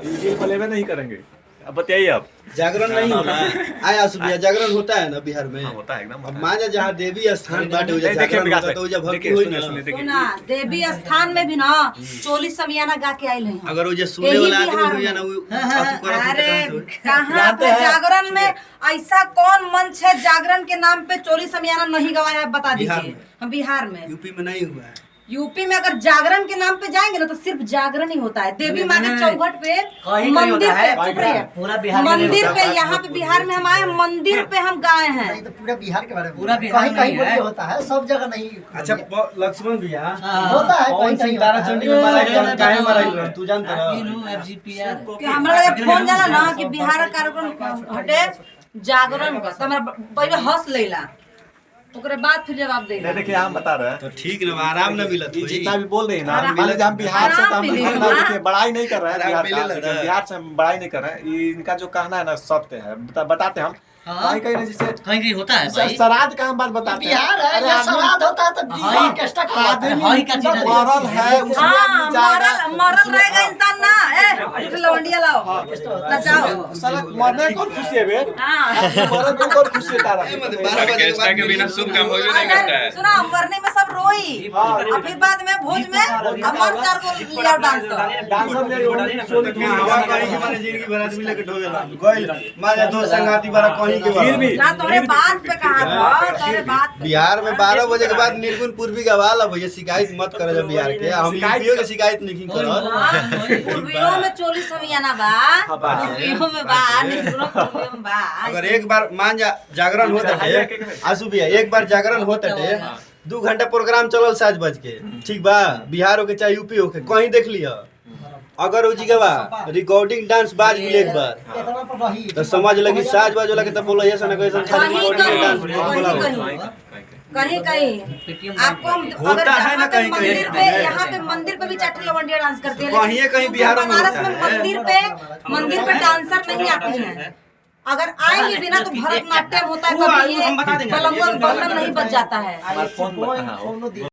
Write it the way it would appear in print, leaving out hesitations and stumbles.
लेवे नहीं करेंगे। अब बताइए आप। जागरण नहीं होना आया सुबिया जागरण होता है ना बिहार में। होता है एकदम। अब मान जा जहाँ देवी स्थान बाटे हो जाए देखिए जागरण होता तो जब भक्ति होई ना। सुना देवी स्थान में भी ना चोली समियाना गा के आइल हैं। अगर वो जे सुने वाला आदमी हो जाए ना वो अरे कहाँ पे जागरण में ऐसा कौन मंच है जागरण के नाम पे चोली समियाना नहीं गवाया है बता दीजिए। हम बिहार में यूपी में नहीं हुआ है। यूपी में अगर जागरण के नाम पे जाएंगे ना तो सिर्फ जागरण ही होता है। देवी माँ के चौखट पे मंदिर पे पूरा बिहार मंदिर पे यहाँ पे बिहार में हम आए मंदिर पे हम गाए हैं। तो पूरा बिहार के बारे में पूरा बिहार कहीं कहीं होता है सब जगह नहीं। अच्छा लक्ष्मण भैया होता है कहीं कहीं तारा चंडी में मारा काहे मारा तू जानता है कि हमरा लगे फोन जाला ना कि बिहार कार्यक्रम हटे जागरण का तो हमरा पहले हंस लेला ओकरे बाद फिर जवाब देला। देखिए हम बता रहे हैं तो ठीक ना आराम ना मिलत ये जितना भी बोल रहे हैं ना हम बिहार से तो हम बड़ाई नहीं कर रहे हैं। बिहार से हम बड़ाई नहीं कर रहे हैं। इनका जो कहना है ना सत्य है बताते हम कहीं कहीं ना जैसे कहीं होता है भाई श्राद्ध का हम बात बताते हैं। बिहार है जब श्राद्ध होता है तो ऑर्केस्ट्रा मरल है उसमें मरल रहेगा इंसान ना ए लवंडिया लाओ नचाओ साला मरने कौन खुशी है बे। मरने में कौन खुशी है तारा। 12 बजे के बिना शुभ काम हो नहीं करता है। सुना मरने में सब रोई और फिर बाद में भोज में अमर चार को लिया डांसर ने सोनी हवा कहीं के मारे जिंदगी भर आदमी लेके ढोवेला गइल मारे दो संगाती बारा कहीं के फिर भी ना तोरे बात पे कहा था तोरे बात बिहार में 12 बजे के बाद निर्गुण पूर्वी गवाला भैया शिकायत मत करे जब बिहार के हम यूपीओ के शिकायत नहीं करत। पूर्वियों में चोली समियाना बा पूर्वियों में बा निर्गुणों पूर्वियों में बा। अगर एक बार मान जा जागरण होता है आसू भैया एक बार जागरण होता है 2 घंटा प्रोग्राम चलल 7 बज के ठीक बा बिहार हो के चाहे यूपी हो के कहीं देख लिया अगर उजी के बा रिकॉर्डिंग डांस बाज मिले एक बार तो समझ लगी साज बाज वाला के तो बोला ऐसा ना कैसा खाली रिकॉर्डिंग डांस बोला कहीं कहीं आपको होता है ना कहीं कहीं मंदिर पे यहाँ पे मंदिर पे भी चाटे लवंडिया डांस करते हैं कहीं कहीं बिहार में बनारस में मंदिर पे डांसर नहीं आते हैं। अगर आएंगे भी ना तो भरतनाट्यम होता है कभी ये बलम नहीं बज जाता है।